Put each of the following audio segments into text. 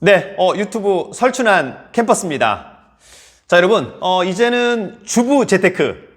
네, 유튜브 설춘환 캠퍼스입니다. 자, 여러분, 이제는 주부 재테크,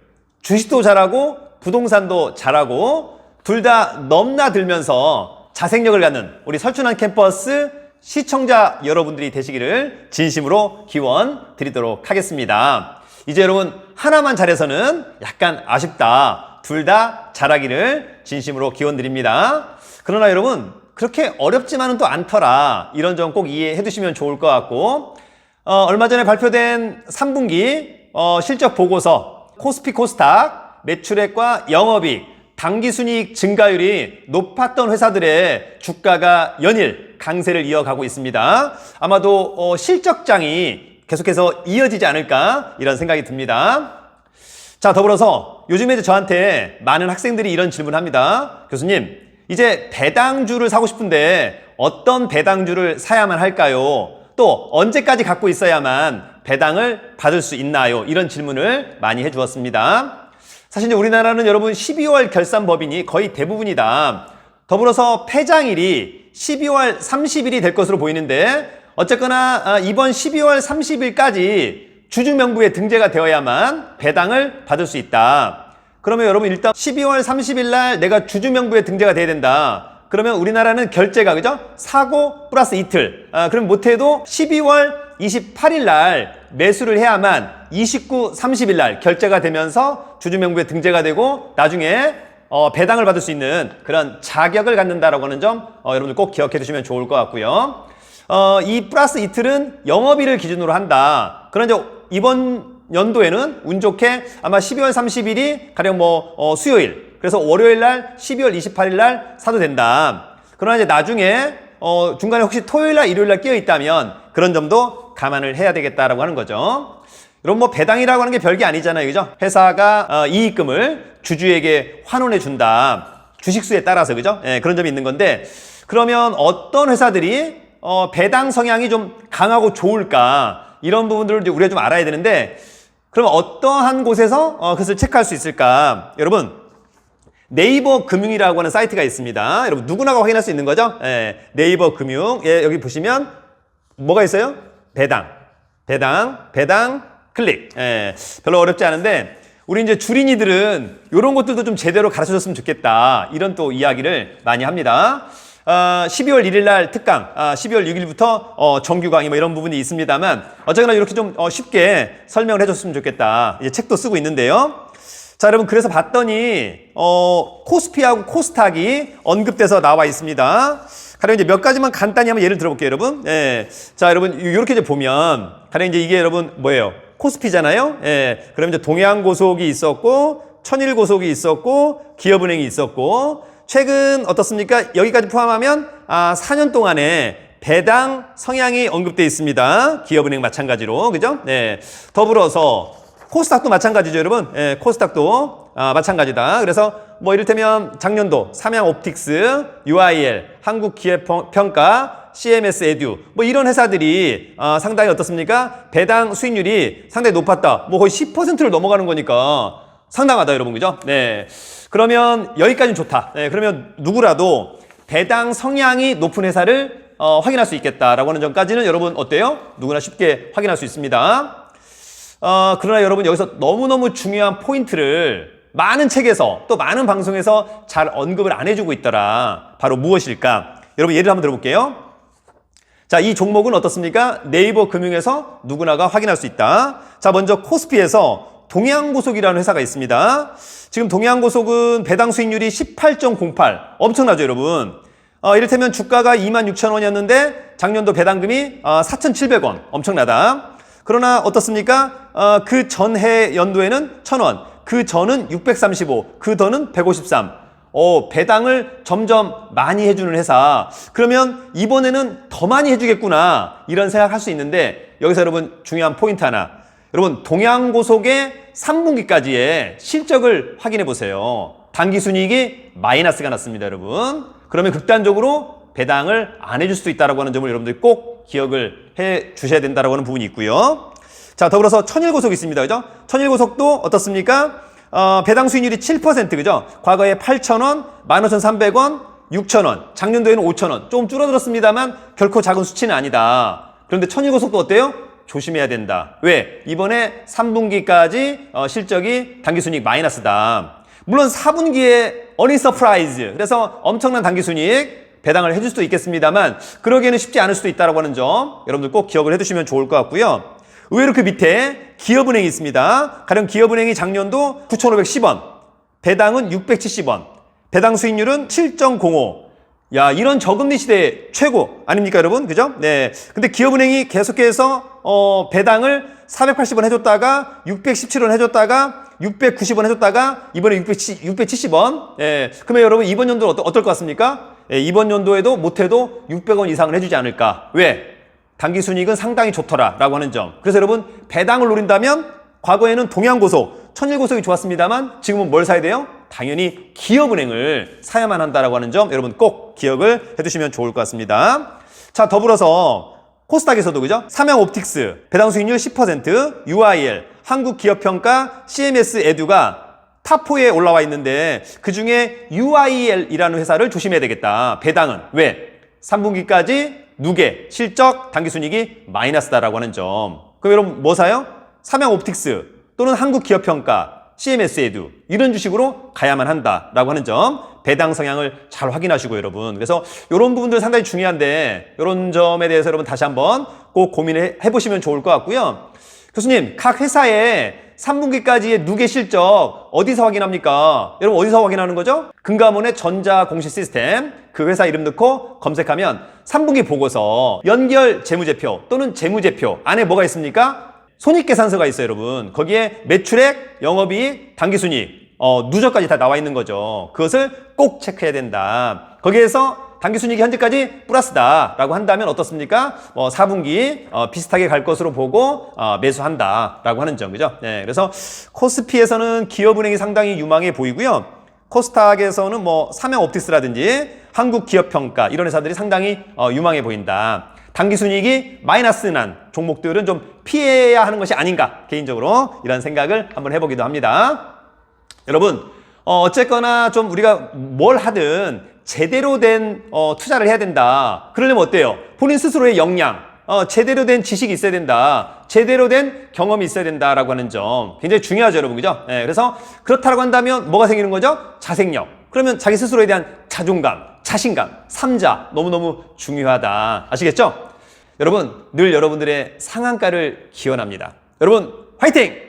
주식도 잘하고 부동산도 잘하고 둘 다 넘나들면서 자생력을 갖는 우리 설춘환 캠퍼스 시청자 여러분들이 되시기를 진심으로 기원 드리도록 하겠습니다. 이제 여러분, 하나만 잘해서는 약간 아쉽다. 둘 다 잘하기를 진심으로 기원 드립니다. 그러나 여러분, 그렇게 어렵지만은 또 않더라. 이런 점 꼭 이해해 두시면 좋을 것 같고, 얼마 전에 발표된 3분기 실적 보고서, 코스피 코스닥 매출액과 영업이익, 당기순이익 증가율이 높았던 회사들의 주가가 연일 강세를 이어가고 있습니다. 아마도 실적장이 계속해서 이어지지 않을까 이런 생각이 듭니다. 자, 더불어서 요즘에 저한테 많은 학생들이 이런 질문을 합니다. 교수님, 이제 배당주를 사고 싶은데 어떤 배당주를 사야만 할까요? 또 언제까지 갖고 있어야만 배당을 받을 수 있나요? 이런 질문을 많이 해주었습니다. 사실 이제 우리나라는 여러분 12월 결산법인이 거의 대부분이다. 더불어서 폐장일이 12월 30일이 될 것으로 보이는데 어쨌거나 이번 12월 30일까지 주주명부에 등재가 되어야만 배당을 받을 수 있다. 그러면 여러분 일단 12월 30일 날 내가 주주명부에 등재가 돼야 된다. 그러면 우리나라는 결제가 그죠? 사고 플러스 이틀. 그럼 못해도 12월 28일 날 매수를 해야만 29, 30일 날 결제가 되면서 주주명부에 등재가 되고 나중에 배당을 받을 수 있는 그런 자격을 갖는다라고 하는 점 여러분들 꼭 기억해 두시면 좋을 것 같고요. 이 플러스 이틀은 영업일을 기준으로 한다. 그런 이제 이번 연도에는 운 좋게 아마 12월 30일이 가령 수요일, 그래서 월요일 날 12월 28일 날 사도 된다. 그러나 이제 나중에 중간에 혹시 토요일 날 일요일 날 끼어 있다면 그런 점도 감안을 해야 되겠다라고 하는 거죠. 여러분 배당이라고 하는 게 별게 아니잖아요. 그죠? 회사가 이익금을 주주에게 환원해 준다. 주식수에 따라서 그죠? 예, 그런 점이 있는 건데 그러면 어떤 회사들이 배당 성향이 좀 강하고 좋을까? 이런 부분들을 이제 우리가 좀 알아야 되는데 그럼 어떠한 곳에서 그것을 체크할 수 있을까? 여러분 네이버 금융이라고 하는 사이트가 있습니다. 여러분 누구나가 확인할 수 있는 거죠? 예, 네이버 금융. 예, 여기 보시면 뭐가 있어요? 배당 클릭. 예, 별로 어렵지 않은데 우리 이제 주린이들은 이런 것들도 좀 제대로 가르쳐줬으면 좋겠다. 이런 또 이야기를 많이 합니다. 12월 1일 날 특강, 12월 6일부터 정규 강의 이런 부분이 있습니다만 어쨌거나 이렇게 좀 쉽게 설명을 해줬으면 좋겠다. 이제 책도 쓰고 있는데요. 자, 여러분 그래서 봤더니 코스피하고 코스닥이 언급돼서 나와 있습니다. 가령 이제 몇 가지만 간단히 한번 예를 들어볼게요, 여러분. 예. 자, 여러분 이렇게 이제 보면 가령 이제 이게 여러분 뭐예요? 코스피잖아요. 예. 그럼 이제 동양고속이 있었고 천일고속이 있었고 기업은행이 있었고 최근 어떻습니까? 여기까지 포함하면 4년 동안에 배당 성향이 언급되어 있습니다. 기업은행 마찬가지로 그죠? 네. 더불어서 코스닥도 마찬가지죠, 여러분. 네, 코스닥도 마찬가지다. 그래서 이를테면 작년도 삼양옵틱스, UIL, 한국기회평가, CMS 에듀 이런 회사들이 상당히 어떻습니까? 배당 수익률이 상당히 높았다. 거의 10%를 넘어가는 거니까 상당하다, 여러분. 그죠? 네. 그러면 여기까지는 좋다. 네, 그러면 누구라도 배당 성향이 높은 회사를 확인할 수 있겠다라고 하는 점까지는 여러분 어때요? 누구나 쉽게 확인할 수 있습니다. 그러나 여러분 여기서 너무너무 중요한 포인트를 많은 책에서 또 많은 방송에서 잘 언급을 안 해주고 있더라. 바로 무엇일까? 여러분 예를 한번 들어볼게요. 자, 이 종목은 어떻습니까? 네이버 금융에서 누구나가 확인할 수 있다. 자, 먼저 코스피에서 동양고속이라는 회사가 있습니다. 지금 동양고속은 배당 수익률이 18.08. 엄청나죠, 여러분? 이를테면 주가가 26,000원이었는데 작년도 배당금이 4,700원. 엄청나다. 그러나 어떻습니까? 그 전해 연도에는 1,000원. 그 전은 635. 그 더는 153. 배당을 점점 많이 해주는 회사. 그러면 이번에는 더 많이 해주겠구나. 이런 생각할 수 있는데 여기서 여러분 중요한 포인트 하나. 여러분 동양고속의 3분기까지의 실적을 확인해 보세요. 당기순이익이 마이너스가 났습니다, 여러분. 그러면 극단적으로 배당을 안 해줄 수도 있다는 점을 여러분들이 꼭 기억을 해 주셔야 된다는 부분이 있고요. 자, 더불어서 천일고속이 있습니다, 그죠? 천일고속도 어떻습니까? 배당 수익률이 7%, 그죠? 과거에 8,000원, 15,300원, 6,000원, 작년도에는 5,000원. 좀 줄어들었습니다만 결코 작은 수치는 아니다. 그런데 천일고속도 어때요? 조심해야 된다. 왜? 이번에 3분기까지 실적이 당기순이익 마이너스다. 물론 4분기에 어닝 서프라이즈, 그래서 엄청난 당기순이익 배당을 해줄 수도 있겠습니다만 그러기에는 쉽지 않을 수도 있다고 하는 점 여러분들 꼭 기억을 해두시면 좋을 것 같고요. 의외로 그 밑에 기업은행이 있습니다. 가령 기업은행이 작년도 9,510원, 배당은 670원, 배당 수익률은 7.05. 야, 이런 저금리 시대 최고 아닙니까, 여러분? 그죠? 네. 근데 기업은행이 계속해서 배당을 480원 해줬다가 617원 해줬다가 690원 해줬다가 이번에 670원. 예. 그러면 여러분 이번 연도는 어떨 것 같습니까? 예, 이번 연도에도 못해도 600원 이상을 해주지 않을까. 왜? 당기순이익은 상당히 좋더라라고 하는 점. 그래서 여러분 배당을 노린다면 과거에는 동양고속, 천일고속이 좋았습니다만 지금은 뭘 사야 돼요? 당연히 기업은행을 사야만 한다라고 하는 점 여러분 꼭 기억을 해두시면 좋을 것 같습니다. 자, 더불어서 코스닥에서도 그죠? 삼양옵틱스 배당 수익률 10%, UIL, 한국기업평가, CMS 에듀가 탑4에 올라와 있는데 그중에 UIL이라는 회사를 조심해야 되겠다. 배당은 왜? 3분기까지 누계, 실적, 당기순이익이 마이너스다라고 하는 점. 그럼 여러분 뭐 사요? 삼양옵틱스 또는 한국기업평가, CMS 에듀 이런 주식으로 가야만 한다라고 하는 점 배당 성향을 잘 확인하시고 여러분. 그래서 이런 부분들 상당히 중요한데 이런 점에 대해서 여러분 다시 한번 꼭 고민을 해보시면 좋을 것 같고요. 교수님, 각 회사의 3분기까지의 누계 실적 어디서 확인합니까? 여러분 어디서 확인하는 거죠? 금감원의 전자 공시 시스템 그 회사 이름 넣고 검색하면 3분기 보고서 연결 재무제표 또는 재무제표 안에 뭐가 있습니까? 손익계산서가 있어요, 여러분. 거기에 매출액, 영업이익, 당기순이익, 누적까지 다 나와 있는 거죠. 그것을 꼭 체크해야 된다. 거기에서 당기순이익이 현재까지 플러스다라고 한다면 어떻습니까? 4분기 비슷하게 갈 것으로 보고 매수한다라고 하는 점, 그죠? 네, 그래서 코스피에서는 기업은행이 상당히 유망해 보이고요. 코스닥에서는 삼양옵틱스라든지 한국기업평가 이런 회사들이 상당히 유망해 보인다. 당기순이익이 마이너스 난 종목들은 좀 피해야 하는 것이 아닌가 개인적으로 이런 생각을 한번 해보기도 합니다. 여러분 어쨌거나 좀 우리가 뭘 하든 제대로 된 투자를 해야 된다. 그러려면 어때요? 본인 스스로의 역량, 제대로 된 지식이 있어야 된다. 제대로 된 경험이 있어야 된다라고 하는 점 굉장히 중요하죠, 여러분. 그죠? 네, 그래서 그렇다고 한다면 뭐가 생기는 거죠? 자생력. 그러면 자기 스스로에 대한 자존감, 자신감, 삼자 너무너무 중요하다. 아시겠죠? 여러분 늘 여러분들의 상한가를 기원합니다. 여러분 화이팅!